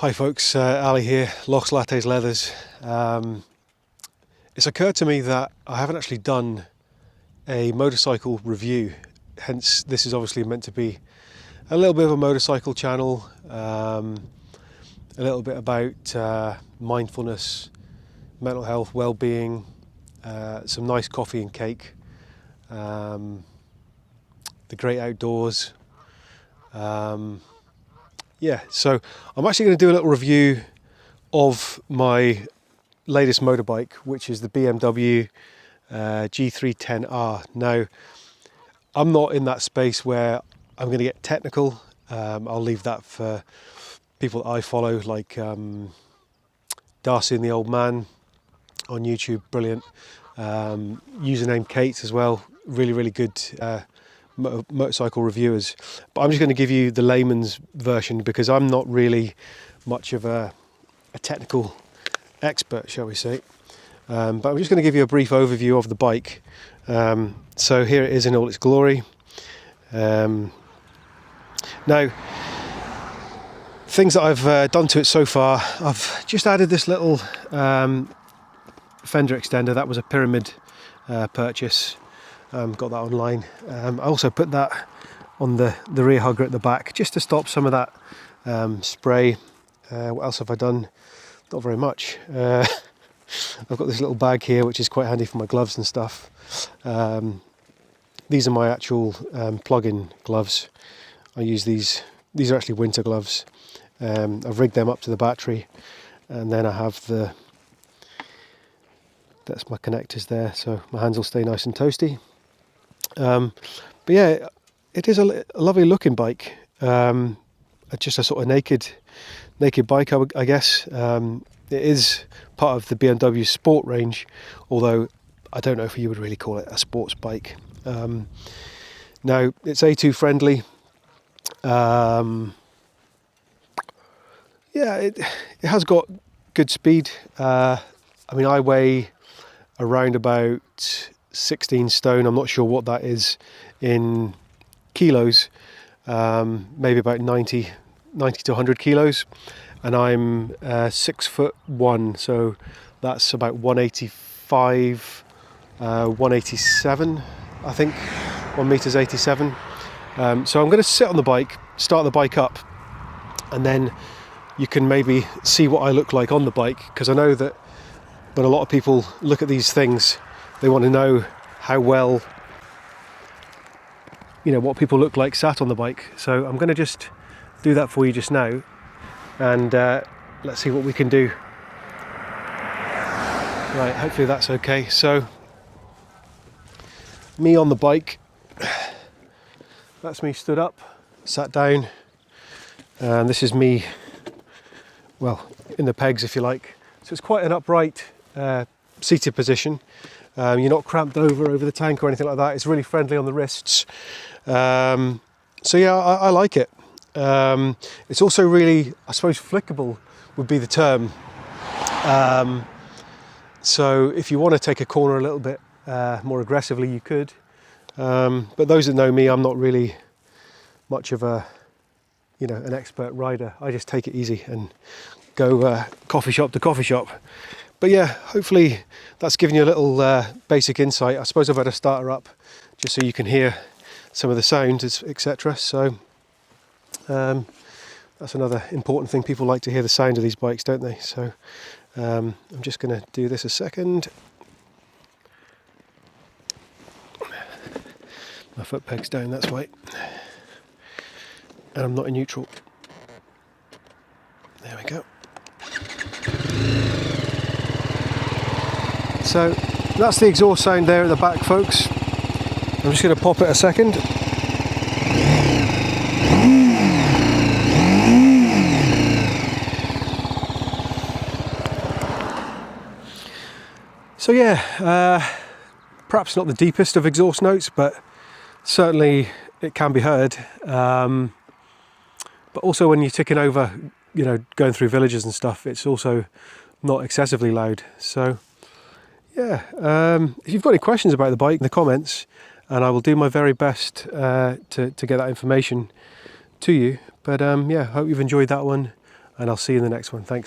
Hi folks, Ali here, Lochs.Lattes.Leathers. It's occurred to me that I haven't actually done a motorcycle review, hence this is obviously meant to be a little bit of a motorcycle channel, a little bit about mindfulness, mental health, well-being, some nice coffee and cake, the great outdoors. Yeah, so I'm actually going to do a little review of my latest motorbike, which is the BMW G310R. Now, I'm not in that space where I'm going to get technical. I'll leave that for people that I follow, like Darcy and the Old Man on YouTube, brilliant. Username Kate as well, really good motorcycle reviewers. But I'm just going to give you the layman's version because I'm not really much of a technical expert, shall we say. But I'm just going to give you a brief overview of the bike. So here it is in all its glory. Now, things that I've done to it so far, I've just added this little fender extender. That was a pyramid purchase. Got that online. I also put that on the rear hugger at the back just to stop some of that spray. What else have I done? Not very much. I've got this little bag here which is quite handy for my gloves and stuff. These are my actual plug-in gloves. I use these are actually winter gloves. I've rigged them up to the battery, and then I have that's my connectors there, so my hands will stay nice and toasty. But yeah, it is a lovely looking bike. Just a sort of naked bike, I guess. It is part of the BMW sport range, although I don't know if you would really call it a sports bike. Now, it's A2 friendly. Yeah, it has got good speed. I mean, I weigh around about 16 stone. I'm not sure what that is in kilos. Maybe about 90 to 100 kilos. And I'm 6'1", so that's about 185, 187, I think, 1 meters 87. So I'm going to sit on the bike, start the bike up, and then you can maybe see what I look like on the bike, because I know that when a lot of people look at these things, they want to know how well, what people look like sat on the bike. So I'm going to just do that for you just now, and let's see what we can do. Right, hopefully that's okay. So, me on the bike, that's me stood up, sat down, and this is me, well, in the pegs if you like. So it's quite an upright seated position. You're not cramped over the tank or anything like that. It's really friendly on the wrists. So yeah, I like it. It's also really, I suppose, flickable would be the term. So if you want to take a corner a little bit more aggressively, you could. But those that know me, I'm not really much of an expert rider. I just take it easy and go coffee shop to coffee shop. But yeah, hopefully that's given you a little basic insight. I suppose I've had a starter up just so you can hear some of the sounds, etc. So that's another important thing. People like to hear the sound of these bikes, don't they? So I'm just going to do this a second. My foot peg's down, that's why. And I'm not in neutral. There we go. So that's the exhaust sound there at the back, folks. I'm just going to pop it a second. So yeah, perhaps not the deepest of exhaust notes, but certainly it can be heard. But also when you're ticking over, going through villages and stuff, it's also not excessively loud. So yeah, if you've got any questions about the bike in the comments, and I will do my very best to get that information to you. But yeah, hope you've enjoyed that one. and I'll see you in the next one. Thanks.